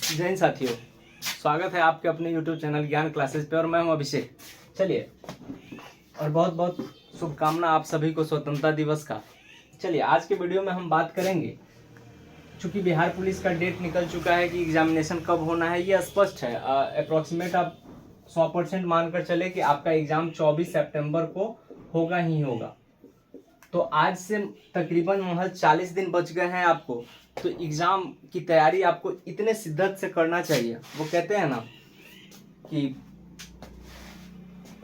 जय हिंद साथियों, स्वागत है आपके अपने YouTube चैनल ज्ञान क्लासेस पे और मैं हूं अभिषेक। चलिए, और बहुत बहुत शुभकामना आप सभी को स्वतंत्रता दिवस का। चलिए, आज के वीडियो में हम बात करेंगे, चूंकि बिहार पुलिस का डेट निकल चुका है कि एग्जामिनेशन कब होना है, ये स्पष्ट है। अप्रोक्सीमेट आप 100% मानकर चले कि आपका एग्जाम 24 सितंबर को होगा ही होगा। तो आज से तकरीबन महज 40 दिन बच गए हैं आपको। तो एग्जाम की तैयारी आपको इतने शिद्दत से करना चाहिए। वो कहते हैं ना कि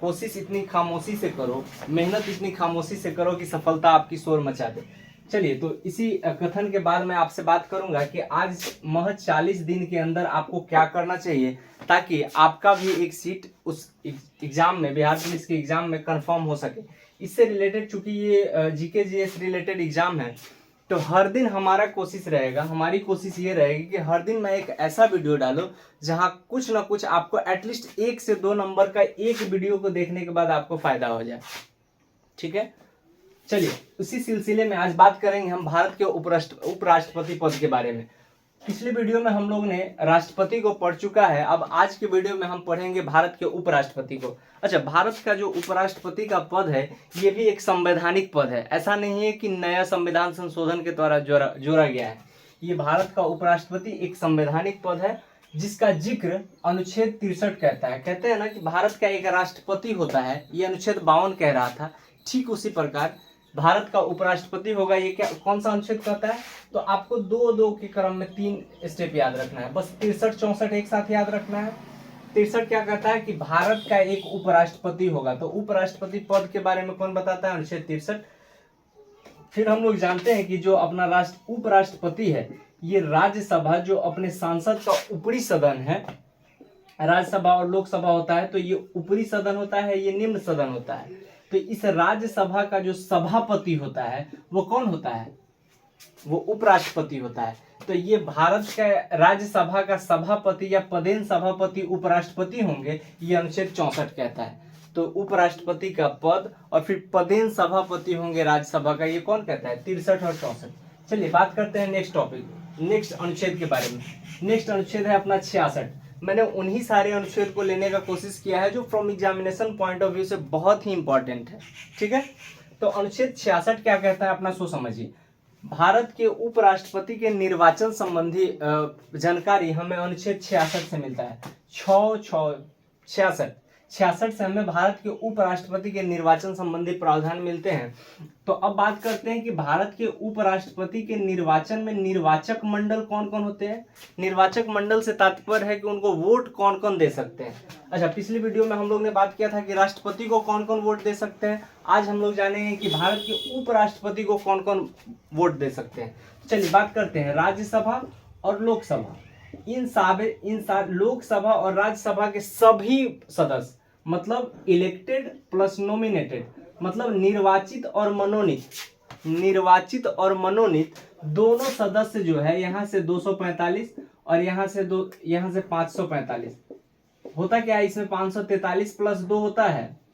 कोशिश इतनी खामोशी से करो, मेहनत इतनी खामोशी से करो कि सफलता आपकी शोर मचा दे। चलिए, तो इसी कथन के बाद मैं आपसे बात करूंगा कि आज महज 40 दिन के अंदर आपको क्या करना चाहिए ताकि आपका भी एक सीट उस एग्जाम में, बिहार पुलिस के एग्जाम में कंफर्म हो सके। इससे रिलेटेड, चूंकि ये जीके जीएस रिलेटेड एग्जाम है, तो हर दिन हमारी कोशिश ये रहेगी कि हर दिन मैं एक ऐसा वीडियो डालूं जहां कुछ ना कुछ आपको एटलीस्ट 1 से 2 नंबर का एक वीडियो को देखने के बाद आपको फायदा हो जाए। ठीक है, चलिए, उसी सिलसिले में आज बात करेंगे हम भारत के उपराष्ट्रपति पद के बारे में। पिछले वीडियो में हम लोग ने राष्ट्रपति को पढ़ चुका है, अब आज के वीडियो में हम पढ़ेंगे भारत के उपराष्ट्रपति को। अच्छा, भारत का जो उपराष्ट्रपति का पद है, ये भी एक संवैधानिक पद है। ऐसा नहीं है कि नया संविधान संशोधन के द्वारा जोड़ा गया है। ये भारत का उपराष्ट्रपति एक संवैधानिक पद है जिसका जिक्र अनुच्छेद 63 कहता है। कहते हैं ना कि भारत का एक राष्ट्रपति होता है, ये अनुच्छेद 52 कह रहा था। ठीक उसी प्रकार भारत का उपराष्ट्रपति होगा। ये क्या, कौन सा अनुच्छेद कहता है? तो आपको 2-2 के क्रम में 3 स्टेप याद रखना है, बस 63-64 एक साथ याद रखना है। 63 क्या कहता है कि भारत का एक उपराष्ट्रपति होगा। तो उपराष्ट्रपति पद के बारे में कौन बताता है? अनुच्छेद 63। फिर हम लोग जानते हैं कि जो अपना उपराष्ट्रपति है, ये राज्यसभा, जो अपने सांसद का ऊपरी सदन है, राज्यसभा और लोकसभा होता है, तो ये ऊपरी सदन होता है, ये निम्न सदन होता है। तो इस राज्यसभा का जो सभापति होता है वो कौन होता है? वो उपराष्ट्रपति होता है। तो ये भारत का राज्यसभा का सभापति या पदेन सभापति उपराष्ट्रपति होंगे, ये अनुच्छेद 64 कहता है। तो उपराष्ट्रपति का पद और फिर पदेन सभापति होंगे राज्यसभा का, ये कौन कहता है? 63 और 64। चलिए, बात करते हैं नेक्स्ट टॉपिक, नेक्स्ट अनुच्छेद के बारे में। नेक्स्ट अनुच्छेद है अपना 66। मैंने उन्हीं सारे अनुच्छेद को लेने का कोशिश किया है जो from examination point of view से बहुत ही इंपॉर्टेंट है। ठीक है, तो अनुच्छेद 66 क्या कहता है अपना सो समझिए। भारत के उपराष्ट्रपति के निर्वाचन संबंधी जानकारी हमें अनुच्छेद 66 से मिलता है। 66 से हमें भारत के उपराष्ट्रपति के निर्वाचन संबंधी प्रावधान मिलते हैं। तो अब बात करते हैं कि भारत के उपराष्ट्रपति के निर्वाचन में निर्वाचक मंडल कौन कौन होते हैं। निर्वाचक मंडल से तात्पर्य है कि उनको वोट कौन कौन दे सकते हैं। अच्छा, पिछली वीडियो में हम लोग ने बात किया था कि राष्ट्रपति को कौन कौन वोट दे सकते हैं। आज हम लोग जानेंगे कि भारत के उपराष्ट्रपति को कौन कौन वोट दे सकते हैं। चलिए, बात करते हैं राज्यसभा और लोकसभा। लोकसभा और राज्यसभा के सभी सदस्य, मतलब इलेक्टेड प्लस नॉमिनेटेड, मतलब निर्वाचित और मनोनीत दोनों सदस्य जो है, यहाँ से 245 और यहाँ से 545 होता क्या है? इसमें 543 प्लस 2 होता है।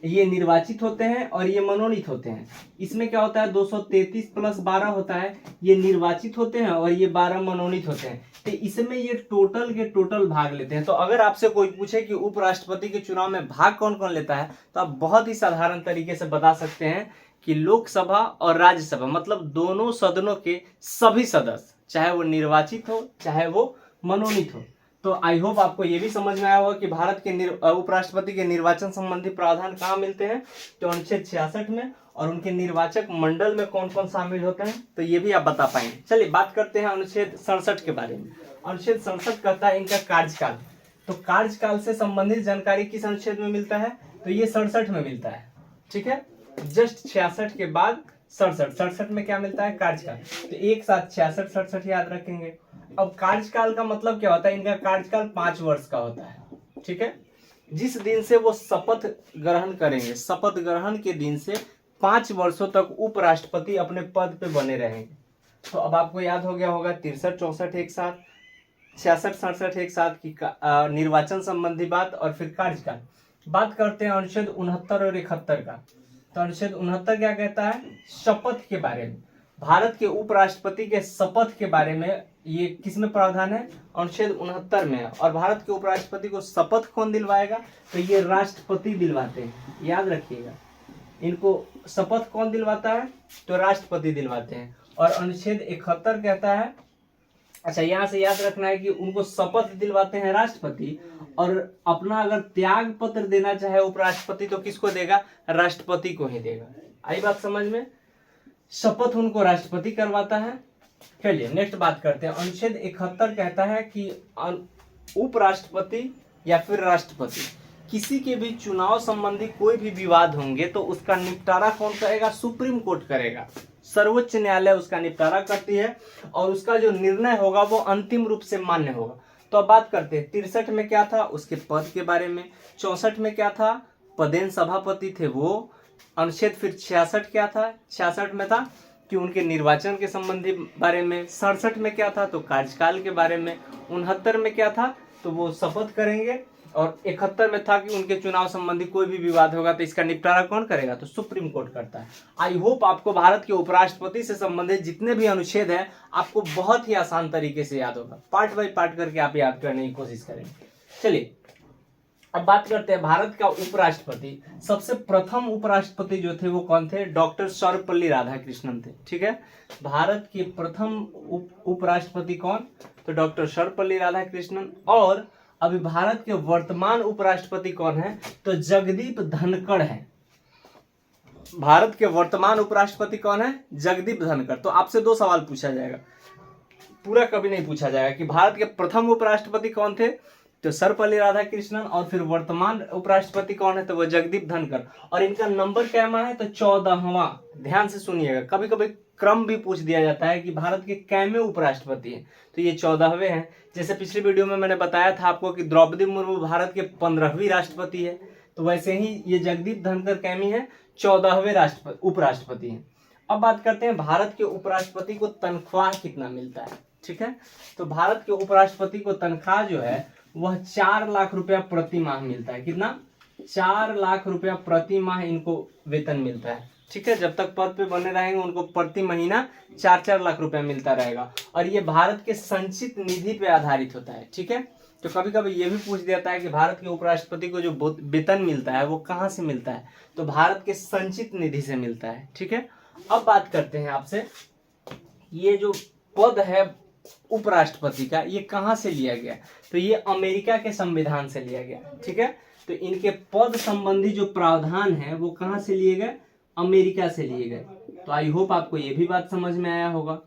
ये निर्वाचित होते हैं और ये मनोनीत होते हैं। इसमें क्या होता है? 233 प्लस 12 होता है। ये निर्वाचित होते हैं और ये 12 मनोनीत होते हैं। तो इसमें ये टोटल के टोटल भाग लेते हैं। तो अगर आपसे कोई पूछे कि उपराष्ट्रपति के चुनाव में भाग कौन कौन लेता है, तो आप बहुत ही साधारण तरीके से बता सकते हैं कि लोकसभा और राज्यसभा, मतलब दोनों सदनों के सभी सदस्य, चाहे वो निर्वाचित हो चाहे वो मनोनीत हो। तो आई होप आपको ये भी समझ में आया होगा कि भारत के उपराष्ट्रपति के निर्वाचन संबंधी प्रावधान कहाँ मिलते हैं, तो अनुच्छेद 66 में। और उनके निर्वाचक मंडल में कौन कौन शामिल होते हैं, तो ये भी आप बता पाएंगे। चलिए, बात करते हैं अनुच्छेद 67 के बारे में। अनुच्छेद 67 कहता है इनका कार्यकाल। तो कार्यकाल से संबंधित जानकारी किस अनुच्छेद में मिलता है? तो ये 67 में मिलता है। ठीक है, जस्ट 66 के बाद 67 में क्या मिलता है? कार्यकाल। तो एक साथ 66-67 याद रखेंगे। अब कार्यकाल का मतलब क्या होता है? इनका कार्यकाल 5 वर्ष का होता है। ठीक है, जिस दिन से वो शपथ ग्रहण करेंगे, शपथ ग्रहण के दिन से 5 वर्षों तक उपराष्ट्रपति अपने पद पे बने रहेंगे। तो अब आपको याद हो गया होगा 63-64 एक साथ, 66-67 एक साथ की निर्वाचन संबंधी बात और फिर कार्यकाल। बात करते हैं अनुच्छेद 69 और 71 का। तो अनुच्छेद 69 क्या कहता है? शपथ के बारे में। भारत के उपराष्ट्रपति के शपथ के बारे में ये किसमें प्रावधान है? अनुच्छेद 69 में है। और भारत के उपराष्ट्रपति को शपथ कौन दिलवाएगा? तो ये राष्ट्रपति दिलवाते हैं, याद रखिएगा। इनको शपथ कौन दिलवाता है? तो राष्ट्रपति दिलवाते हैं। और अनुच्छेद 71 कहता है, अच्छा यहाँ से याद रखना है कि उनको शपथ दिलवाते हैं राष्ट्रपति, और अपना अगर त्याग पत्र देना चाहे उपराष्ट्रपति तो किसको देगा? राष्ट्रपति को ही देगा। आई बात समझ में? शपथ उनको राष्ट्रपति करवाता है। चलिए नेक्स्ट बात करते हैं। अनुच्छेद 71 कहता है कि उपराष्ट्रपति या फिर राष्ट्रपति किसी के भी चुनाव संबंधी कोई भी विवाद होंगे तो उसका निपटारा कौन करेगा? सुप्रीम कोर्ट करेगा। सर्वोच्च न्यायालय उसका निपटारा करती है और उसका जो निर्णय होगा वो अंतिम रूप से मान्य होगा। तो अब बात करते हैं 63 में क्या था, उसके पद के बारे में। 64 में क्या था? पदेन सभापति थे वो। अनुच्छेद फिर 66 क्या था? 66 में था कि उनके निर्वाचन के संबंधी बारे में। 67 में क्या था? तो कार्यकाल के बारे में। 69 में क्या था? तो वो शपथ करेंगे। और 71 में था कि उनके चुनाव संबंधी कोई भी विवाद होगा तो इसका निपटारा कौन करेगा? तो सुप्रीम कोर्ट करता है। आई होप आपको भारत के उपराष्ट्रपति से संबंधित जितने भी अनुच्छेद हैं आपको बहुत ही आसान तरीके से याद होगा। पार्ट बाय पार्ट करके आप याद करने की कोशिश करेंगे। चलिए अब बात करते हैं भारत का उपराष्ट्रपति। सबसे प्रथम उपराष्ट्रपति जो थे वो कौन थे? डॉक्टर सर्वपल्ली राधाकृष्णन थे। ठीक है, भारत के प्रथम उपराष्ट्रपति कौन? तो डॉक्टर सर्वपल्ली राधाकृष्णन। और अभी भारत के वर्तमान उपराष्ट्रपति कौन है? तो जगदीप धनखड़ है। भारत के वर्तमान उपराष्ट्रपति कौन है? जगदीप धनखड़। तो आपसे 2 सवाल पूछा जाएगा, पूरा कभी नहीं पूछा जाएगा कि भारत के प्रथम उपराष्ट्रपति कौन थे? तो सर्वपल्ली राधाकृष्णन। और फिर वर्तमान उपराष्ट्रपति कौन है? तो वो जगदीप धनखड़। और इनका नंबर कैमा है? तो 14वां। ध्यान से सुनिएगा, कभी कभी क्रम भी पूछ दिया जाता है कि भारत के कैमे उपराष्ट्रपति हैं, तो ये 14वें हैं। जैसे पिछली वीडियो में मैंने बताया था आपको कि द्रौपदी मुर्मू भारत के 15वीं राष्ट्रपति है, तो वैसे ही ये जगदीप धनखड़ कैमी है, 14वें उपराष्ट्रपति हैं। अब बात करते हैं भारत के उपराष्ट्रपति को तनख्वाह कितना मिलता है। ठीक है, तो भारत के उपराष्ट्रपति को तनख्वाह जो है वह 4 लाख रुपया प्रति माह मिलता है। कितना? 4 लाख रुपया प्रति माह इनको वेतन मिलता है। ठीक है, जब तक पद पे बने रहेंगे उनको प्रति महीना 4-4 लाख रुपया मिलता रहेगा। और ये भारत के संचित निधि पे आधारित होता है। ठीक है, तो कभी कभी ये भी पूछ देता है कि भारत के उपराष्ट्रपति को जो वेतन मिलता है वो कहाँ से मिलता है? तो भारत के संचित निधि से मिलता है। ठीक है, अब बात करते हैं आपसे, ये जो पद है उपराष्ट्रपति का ये कहाँ से लिया गया? तो ये अमेरिका के संविधान से लिया गया। ठीक है, तो इनके पद संबंधी जो प्रावधान है वो कहाँ से लिए गए? अमेरिका से लिए गए। तो आई होप आपको ये भी बात समझ में आया होगा।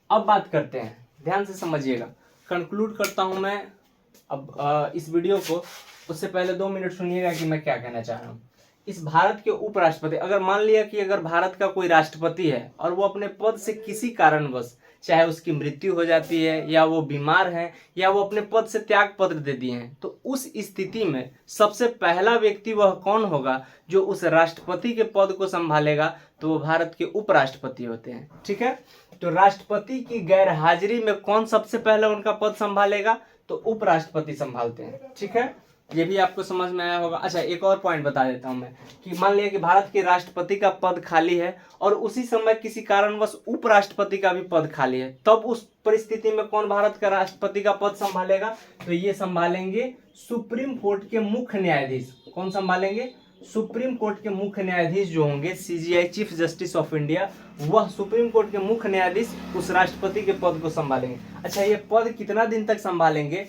अब बात करते हैं, ध्यान से समझिएगा, कंक्लूड करता हूं मैं अब इस वीडियो को। उससे पहले 2 मिनट सुनिएगा कि मैं क्या कहना चाह रहा हूँ। इस भारत के उपराष्ट्रपति, अगर मान लिया कि अगर भारत का कोई राष्ट्रपति है और वो अपने पद से किसी कारणवश, चाहे उसकी मृत्यु हो जाती है या वो बीमार है या वो अपने पद से त्याग पत्र दे दिए हैं, तो उस स्थिति में सबसे पहला व्यक्ति वह कौन होगा जो उस राष्ट्रपति के पद को संभालेगा? तो वो भारत के उपराष्ट्रपति होते हैं। ठीक है, तो राष्ट्रपति की गैर हाजिरी में कौन सबसे पहले उनका पद संभालेगा? तो उपराष्ट्रपति संभालते हैं। ठीक है, ये भी आपको समझ में आया होगा। अच्छा, एक और पॉइंट बता देता हूं मैं कि मान लिया कि भारत के राष्ट्रपति का पद खाली है और उसी समय किसी कारणवश उपराष्ट्रपति का भी पद खाली है, तब उस परिस्थिति में कौन भारत का राष्ट्रपति का पद संभालेगा? तो ये संभालेंगे सुप्रीम कोर्ट के मुख्य न्यायाधीश। कौन संभालेंगे? सुप्रीम कोर्ट के मुख्य न्यायाधीश जो होंगे, CJI chief justice of India, वह सुप्रीम कोर्ट के मुख्य न्यायाधीश उस राष्ट्रपति के पद को संभालेंगे। अच्छा, ये पद कितना दिन तक संभालेंगे?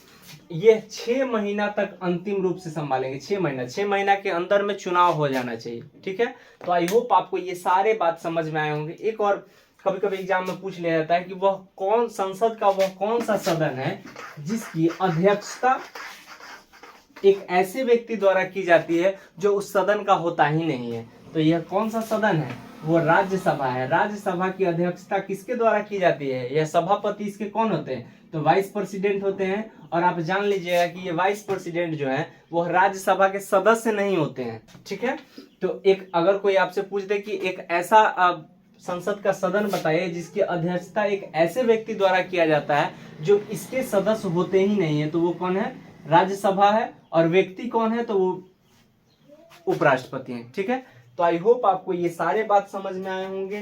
ये 6 महीना तक अंतिम रूप से संभालेंगे। 6 महीना के अंदर में चुनाव हो जाना चाहिए। ठीक है, तो आई होप आपको ये सारे बात समझ में आए होंगे। एक और कभी कभी एग्जाम में पूछ लिया जाता है कि वह कौन संसद का वह कौन सा सदन है जिसकी अध्यक्षता एक ऐसे व्यक्ति द्वारा की जाती है जो उस सदन का होता ही नहीं है? तो यह कौन सा सदन है? वो राज्यसभा है। राज्यसभा की अध्यक्षता किसके द्वारा की जाती है? यह सभापति इसके कौन होते हैं? तो वाइस प्रेसिडेंट होते हैं। और आप जान लीजिएगा कि ये वाइस प्रेसिडेंट जो है वो राज्यसभा के सदस्य नहीं होते हैं। ठीक है, तो एक अगर कोई आपसे पूछ दे कि एक ऐसा संसद का सदन बताइए जिसकी अध्यक्षता एक ऐसे व्यक्ति द्वारा किया जाता है जो इसके सदस्य होते ही नहीं है, तो वो कौन है? राज्यसभा है। और व्यक्ति कौन है? तो वो उपराष्ट्रपति हैं। ठीक है, तो आई होप आपको ये सारे बात समझ में आए होंगे।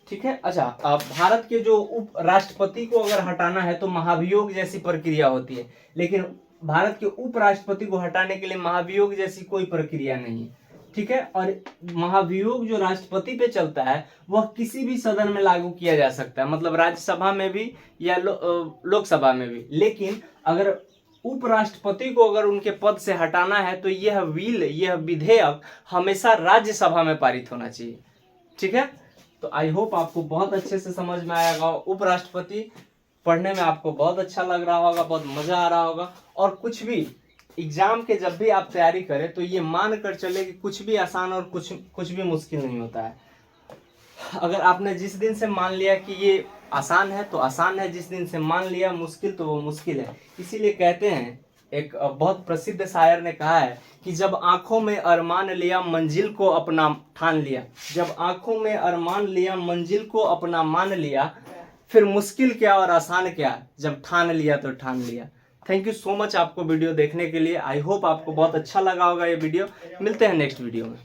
ठीक है। अच्छा, अब भारत के जो उप राष्ट्रपति को अगर हटाना है तो महाभियोग जैसी प्रक्रिया होती है, लेकिन भारत के उपराष्ट्रपति को हटाने के लिए महाभियोग जैसी कोई प्रक्रिया नहीं है। ठीक है। और महाभियोग जो राष्ट्रपति पे चलता है वह किसी भी सदन में लागू किया जा सकता है, मतलब राज्यसभा में भी या लोकसभा में भी। लेकिन अगर उपराष्ट्रपति को अगर उनके पद से हटाना है तो यह विधेयक हमेशा राज्यसभा में पारित होना चाहिए। ठीक है। तो आई होप आपको बहुत अच्छे से समझ में आएगा। उपराष्ट्रपति पढ़ने में आपको बहुत अच्छा लग रहा होगा, बहुत मजा आ रहा होगा। और कुछ भी एग्जाम के जब भी आप तैयारी करें तो ये मान कर चले कि कुछ भी आसान और कुछ भी मुश्किल नहीं होता है। अगर आपने जिस दिन से मान लिया कि ये आसान है तो आसान है, जिस दिन से मान लिया मुश्किल तो वो मुश्किल है। इसीलिए कहते हैं, एक बहुत प्रसिद्ध शायर ने कहा है कि जब आंखों में अरमान लिया मंजिल को अपना ठान लिया, जब आंखों में अरमान लिया मंजिल को अपना मान लिया, फिर मुश्किल क्या और आसान क्या, जब ठान लिया तो ठान लिया। थैंक यू सो मच आपको वीडियो देखने के लिए। आई होप आपको बहुत अच्छा लगा होगा ये वीडियो। मिलते हैं नेक्स्ट वीडियो में।